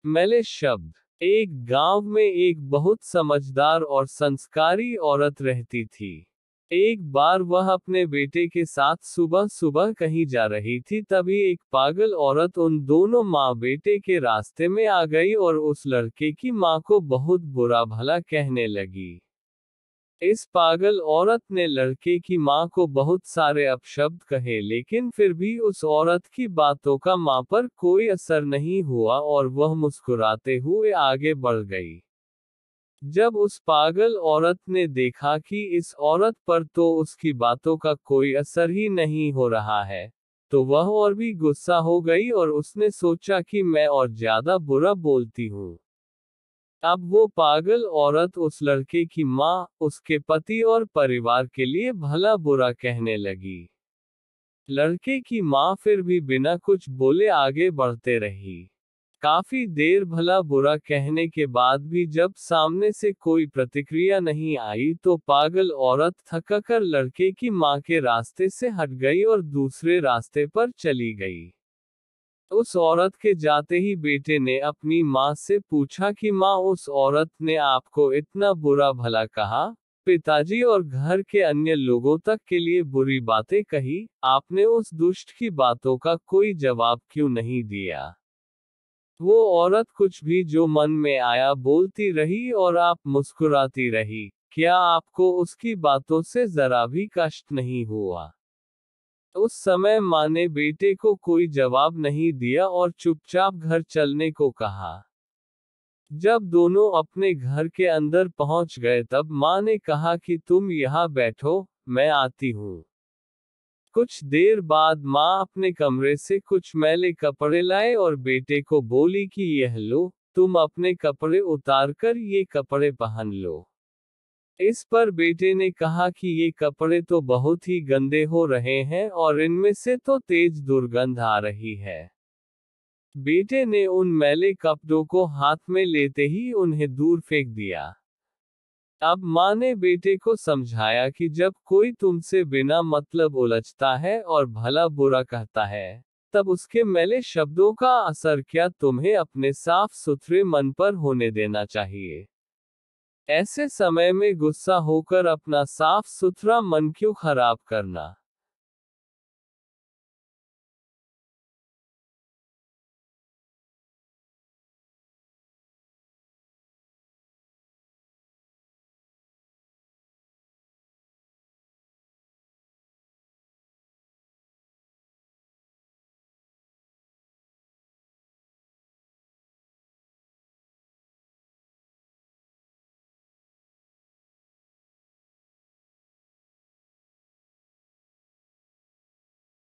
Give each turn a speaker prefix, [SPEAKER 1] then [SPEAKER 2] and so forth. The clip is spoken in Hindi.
[SPEAKER 1] मैले शब्द। एक गांव में एक बहुत समझदार और संस्कारी औरत रहती थी। एक बार वह अपने बेटे के साथ सुबह सुबह कहीं जा रही थी, तभी एक पागल औरत उन दोनों माँ बेटे के रास्ते में आ गई और उस लड़के की माँ को बहुत बुरा भला कहने लगी। इस पागल औरत ने लड़के की माँ को बहुत सारे अपशब्द कहे, लेकिन फिर भी उस औरत की बातों का माँ पर कोई असर नहीं हुआ और वह मुस्कुराते हुए आगे बढ़ गई। जब उस पागल औरत ने देखा कि इस औरत पर तो उसकी बातों का कोई असर ही नहीं हो रहा है, तो वह और भी गुस्सा हो गई और उसने सोचा कि मैं और ज्यादा बुरा बोलती हूँ। अब वो पागल औरत उस लड़के की माँ, उसके पति और परिवार के लिए भला बुरा कहने लगी। लड़के की माँ फिर भी बिना कुछ बोले आगे बढ़ते रही। काफी देर भला बुरा कहने के बाद भी जब सामने से कोई प्रतिक्रिया नहीं आई, तो पागल औरत थककर लड़के की माँ के रास्ते से हट गई और दूसरे रास्ते पर चली गई। उस औरत के जाते ही बेटे ने अपनी माँ से पूछा कि माँ, उस औरत ने आपको इतना बुरा भला कहा, पिताजी और घर के अन्य लोगों तक के लिए बुरी बातें कही, आपने उस दुष्ट की बातों का कोई जवाब क्यों नहीं दिया? वो औरत कुछ भी जो मन में आया बोलती रही और आप मुस्कुराती रही। क्या आपको उसकी बातों से जरा भी कष्ट नहीं हुआ? उस समय माँ ने बेटे को कोई जवाब नहीं दिया और चुपचाप घर चलने को कहा। जब दोनों अपने घर के अंदर पहुंच गए, तब माँ ने कहा कि तुम यहाँ बैठो, मैं आती हूँ। कुछ देर बाद माँ अपने कमरे से कुछ मैले कपड़े लाए और बेटे को बोली कि यह लो, तुम अपने कपड़े उतारकर ये कपड़े पहन लो। इस पर बेटे ने कहा कि ये कपड़े तो बहुत ही गंदे हो रहे हैं और इनमें से तो तेज दुर्गंध आ रही है। बेटे ने उन मैले कपड़ों को हाथ में लेते ही उन्हें दूर फेंक दिया। अब माँ ने बेटे को समझाया कि जब कोई तुमसे बिना मतलब उलझता है और भला बुरा कहता है, तब उसके मैले शब्दों का असर क्या तुम्हें अपने साफ सुथरे मन पर होने देना चाहिए। ऐसे समय में गुस्सा होकर अपना साफ सुथरा मन क्यों खराब करना।